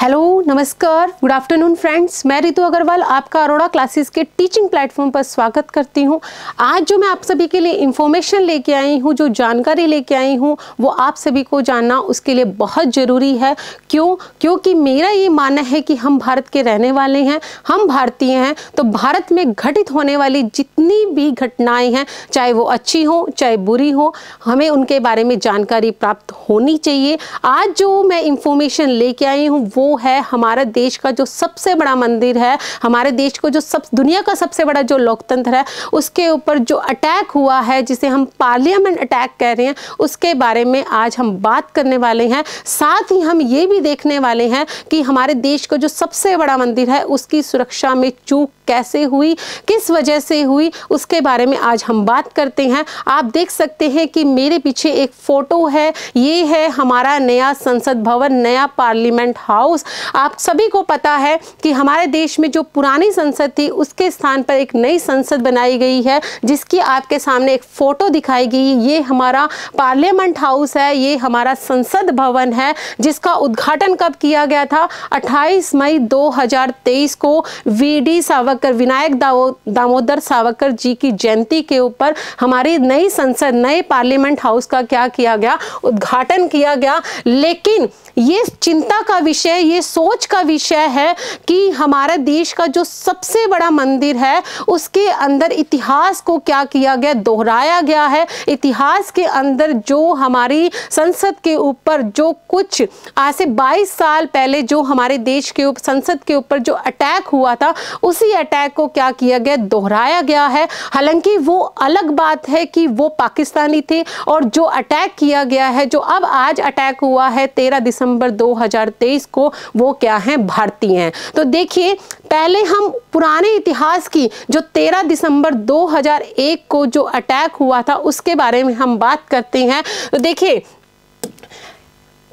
Hello, नमस्कार, good afternoon friends. मैं रितु अग्रवाल आपका अरोड़ा क्लासेस के टीचिंग प्लेटफॉर्म पर स्वागत करती हूं। आज जो मैं आप सभी के लिए इंफॉर्मेशन लेके आई हूं, जो जानकारी लेके आई हूं, वो आप सभी को जानना उसके लिए बहुत ज़रूरी है। क्योंकि मेरा ये मानना है कि हम भारत के रहने वाले हैं, हम भारतीय हैं, तो भारत में घटित होने वाली जितनी भी घटनाएँ हैं, चाहे वो अच्छी हो चाहे बुरी हो, हमें उनके बारे में जानकारी प्राप्त होनी चाहिए। आज जो मैं इंफॉर्मेशन लेके आई हूँ वो है हमारा देश का जो सबसे बड़ा मंदिर है, हमारे देश को जो दुनिया का सबसे बड़ा जो लोकतंत्र है, उसके ऊपर जो अटैक हुआ है, जिसे हम पार्लियामेंट अटैक कह रहे हैं, उसके बारे में आज हम बात करने वाले हैं। साथ ही हम ये भी देखने वाले हैं कि हमारे देश का जो सबसे बड़ा मंदिर है उसकी सुरक्षा में चूक कैसे हुई, किस वजह से हुई, उसके बारे में आज हम बात करते हैं। आप देख सकते हैं कि मेरे पीछे एक फोटो है, ये है हमारा नया संसद भवन, नया पार्लियामेंट हाउस। आप सभी को पता है कि हमारे देश में जो पुरानी संसद थी उसके स्थान पर एक नई संसद बनाई गई है, जिसकी आपके सामने एक फोटो दिखाई गई। ये हमारा पार्लियामेंट हाउस है, ये हमारा संसद भवन है, जिसका उद्घाटन कब किया गया था? 28 मई 2023 को वीडी सावरकर, विनायक दामोदर सावरकर जी की जयंती के ऊपर हमारी नई संसद, नए पार्लियामेंट हाउस का क्या किया गया? उद्घाटन किया गया। लेकिन ये चिंता का विषय, ये सोच का विषय है कि हमारा देश का जो सबसे बड़ा मंदिर है उसके अंदर इतिहास को क्या किया गया? दोहराया गया है। इतिहास के अंदर जो हमारी संसद के ऊपर जो कुछ आज से 22 साल पहले जो हमारे देश के ऊपर, संसद के ऊपर जो अटैक हुआ था, उसी अटैक को क्या किया गया? दोहराया गया है। हालांकि वो अलग बात है कि वो पाकिस्तानी थे और जो अटैक किया गया है, जो अब आज अटैक हुआ है 13 दिसंबर 2023 को, वो क्या है? भारतीय हैं। तो देखिए, पहले हम पुराने इतिहास की जो 13 दिसंबर 2001 को जो अटैक हुआ था उसके बारे में हम बात करते हैं। तो देखिए,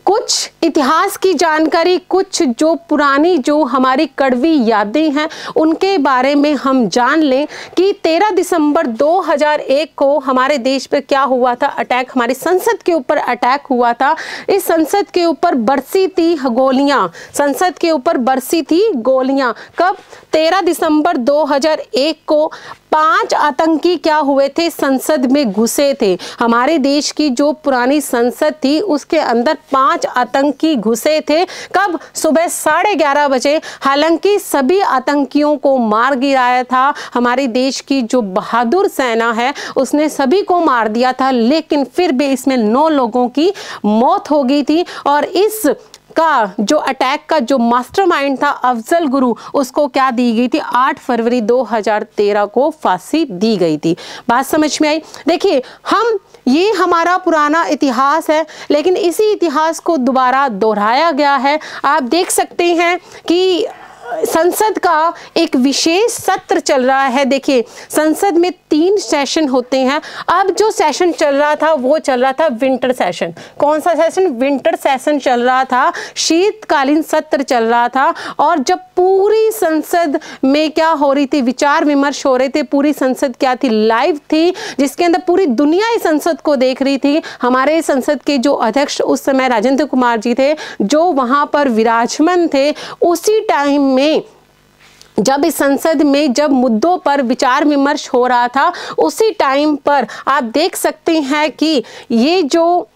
कुछ इतिहास की जानकारी, कुछ जो पुरानी जो हमारी कड़वी यादें हैं उनके बारे में हम जान लें कि 13 दिसंबर 2001 को हमारे देश पर क्या हुआ था? अटैक, हमारी संसद के ऊपर अटैक हुआ था। इस संसद के ऊपर बरसी थी गोलियां, संसद के ऊपर बरसी थी गोलियां। कब? 13 दिसंबर 2001 को 5 आतंकी क्या हुए थे? संसद में घुसे थे। हमारे देश की जो पुरानी संसद थी उसके अंदर 5 आतंकी घुसे थे। कब? सुबह 11:30 बजे। हालांकि सभी आतंकियों को मार गिराया था हमारे देश की जो बहादुर सेना है, उसने सभी को मार दिया था। लेकिन फिर भी इसमें 9 लोगों की मौत हो गई थी और इस का जो अटैक का जो मास्टरमाइंड था अफजल गुरु, उसको क्या दी गई थी? 8 फरवरी 2013 को फांसी दी गई थी। बात समझ में आई? देखिए, ये हमारा पुराना इतिहास है, लेकिन इसी इतिहास को दोबारा दोहराया गया है। आप देख सकते हैं कि संसद का एक विशेष सत्र चल रहा है। देखिए, संसद में 3 सेशन होते हैं। अब जो सेशन चल रहा था वो चल रहा था विंटर सेशन। कौन सा सेशन? विंटर सेशन चल रहा था, शीतकालीन सत्र चल रहा था। और जब पूरी संसद में क्या हो रही थी? विचार विमर्श हो रहे थे। पूरी संसद क्या थी? लाइव थी, जिसके अंदर पूरी दुनिया इस संसद को देख रही थी। हमारे संसद के जो अध्यक्ष उस समय राजेंद्र कुमार जी थे, जो वहां पर विराजमान थे। उसी टाइम में जब इस संसद में जब मुद्दों पर विचार विमर्श हो रहा था, उसी टाइम पर आप देख सकते हैं कि ये जो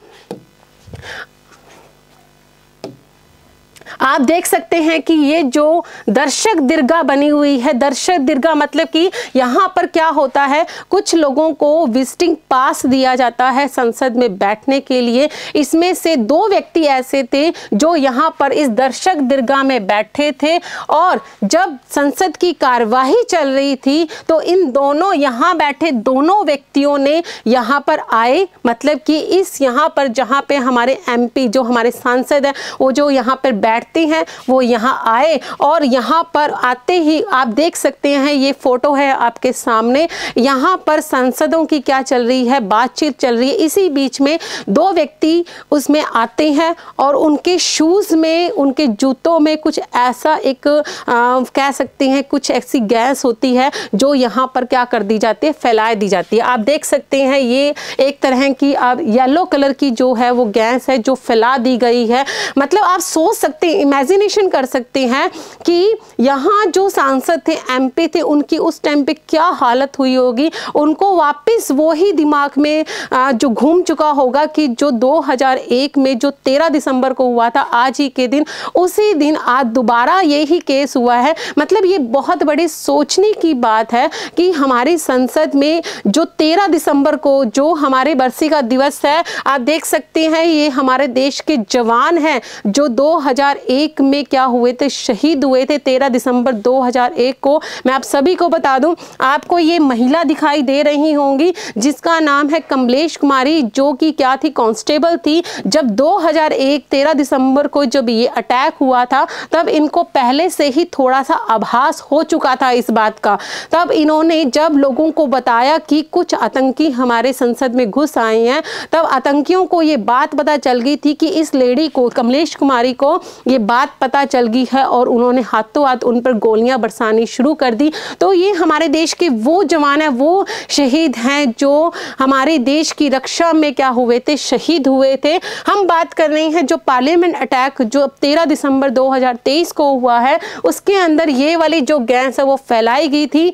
आप देख सकते हैं कि ये जो दर्शक दीर्घा बनी हुई है, दर्शक दीर्घा मतलब कि यहाँ पर क्या होता है? कुछ लोगों को विजिटिंग पास दिया जाता है संसद में बैठने के लिए। इसमें से 2 व्यक्ति ऐसे थे जो यहाँ पर इस दर्शक दीर्घा में बैठे थे, और जब संसद की कार्यवाही चल रही थी तो इन दोनों यहाँ बैठे दोनों व्यक्तियों ने यहाँ पर आए, मतलब कि इस यहाँ पर जहाँ पे हमारे MP, जो हमारे सांसद हैं, वो जो यहाँ पर बैठते हैं, वो यहाँ आए। और यहाँ पर आते ही आप देख सकते हैं, ये फोटो है आपके सामने। यहाँ पर सांसदों की क्या चल रही है? बातचीत चल रही है। इसी बीच में 2 व्यक्ति उसमें आते हैं और उनके शूज में, उनके जूतों में कुछ ऐसा एक कह सकते हैं कुछ ऐसी गैस होती है जो यहाँ पर क्या कर दी जाती है? फैला दी जाती है। आप देख सकते हैं ये एक तरह की अब येलो कलर की जो है वो गैस है जो फैला दी गई है। मतलब आप सोच सकते हैं, इमेजिनेशन कर सकते हैं कि यहाँ जो सांसद थे, एमपी थे, उनकी उस टाइम पे क्या हालत हुई होगी। उनको वापस वही दिमाग में जो घूम चुका होगा कि जो 2001 में जो 13 दिसंबर को हुआ था, आज ही के दिन, उसी दिन आज दोबारा यही केस हुआ है। मतलब ये बहुत बड़ी सोचने की बात है कि हमारी संसद में जो 13 दिसंबर को जो हमारे बरसी का दिवस है, आप देख सकते हैं ये हमारे देश के जवान हैं जो 2001 में क्या हुए थे, शहीद हुए थे 13 दिसंबर 2001 को। मैं आप सभी को बता दूं, आपको ये महिला दिखाई दे रही होंगी जिसका नाम है कमलेश कुमारी, जो कि क्या थी, कांस्टेबल थी। जब 2001 13 दिसंबर को जब ये अटैक हुआ था, तब इनको पहले से ही थोड़ा सा आभास हो चुका था इस बात का। तब इन्होंने जब लोगों को बताया कि कुछ आतंकी हमारे संसद में घुस आए हैं, तब आतंकियों को ये बात पता चल गई थी कि इस लेडी को, कमलेश कुमारी को ये बात पता चल गई है और उन्होंने हाथों हाथ उन पर गोलियां बरसानी शुरू कर दी। तो ये हमारे देश के वो जवान हैं, वो शहीद हैं जो हमारे देश की रक्षा में क्या हुए थे, शहीद हुए थे। हम बात कर रहे हैं जो पार्लियामेंट अटैक जो 13 दिसंबर 2023 को हुआ है, उसके अंदर ये वाली जो गैस है वो फैलाई गई थी।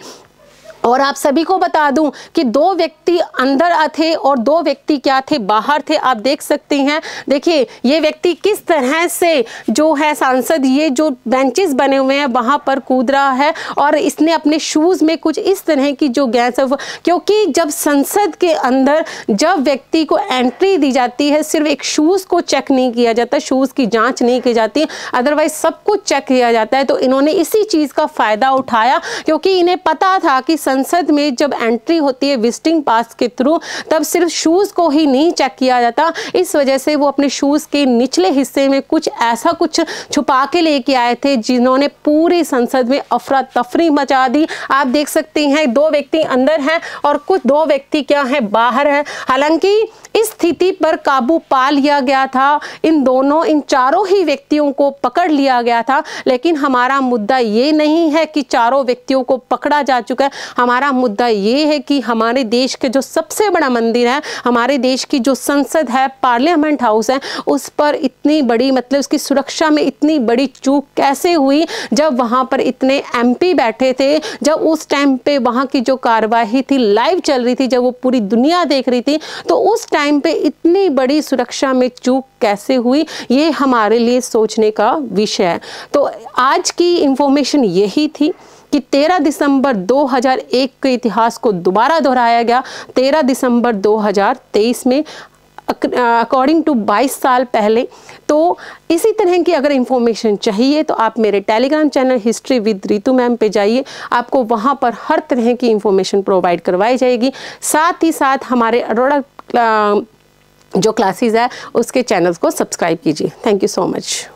और आप सभी को बता दूं कि 2 व्यक्ति अंदर थे और 2 व्यक्ति क्या थे, बाहर थे। आप देख सकते हैं, देखिए ये व्यक्ति किस तरह से जो है सांसद, ये जो बेंचेस बने हुए हैं वहां पर कूद रहा है और इसने अपने शूज में कुछ इस तरह की जो गैस है, क्योंकि जब संसद के अंदर जब व्यक्ति को एंट्री दी जाती है, सिर्फ एक शूज को चेक नहीं किया जाता, शूज की जांच नहीं की जाती, अदरवाइज सब कुछ चेक किया जाता है। तो इन्होंने इसी चीज का फायदा उठाया, क्योंकि इन्हें पता था कि संसद में जब एंट्री होती है विजिटिंग पास के थ्रू, तब सिर्फ शूज को ही नहीं चेक किया जाता। इस वजह से वो अपने शूज के निचले हिस्से में कुछ ऐसा कुछ छुपा के लेके आए थे, जिन्होंने पूरी संसद में अफरा तफरी मचा दी। आप देख सकते हैं 2 व्यक्ति अंदर हैं और कुछ 2 व्यक्ति क्या है, बाहर हैं। हालांकि इस स्थिति पर काबू पा लिया गया था, इन चारों ही व्यक्तियों को पकड़ लिया गया था। लेकिन हमारा मुद्दा ये नहीं है कि चारों व्यक्तियों को पकड़ा जा चुका है। हमारा मुद्दा ये है कि हमारे देश के जो सबसे बड़ा मंदिर है, हमारे देश की जो संसद है, पार्लियामेंट हाउस है, उस पर इतनी बड़ी, मतलब उसकी सुरक्षा में इतनी बड़ी चूक कैसे हुई, जब वहां पर इतने एमपी बैठे थे, जब उस टाइम पे वहां की जो कार्यवाही थी लाइव चल रही थी, जब वो पूरी दुनिया देख रही थी, तो उस टाइम पे इतनी बड़ी सुरक्षा में चूक कैसे हुई, ये हमारे लिए सोचने का विषय है। तो आज की इंफॉर्मेशन यही थी कि 13 दिसंबर 2001 के इतिहास को दोबारा दोहराया गया 13 दिसंबर 2023 में, अकॉर्डिंग टू 22 साल पहले। तो इसी तरह की अगर इंफॉर्मेशन चाहिए तो आप मेरे Telegram channel history with Ritu ma'am पे जाइए, आपको वहाँ पर हर तरह की इंफॉर्मेशन प्रोवाइड करवाई जाएगी। साथ ही साथ हमारे अरोड़ा जो क्लासेस है उसके चैनल्स को सब्सक्राइब कीजिए। Thank you so much.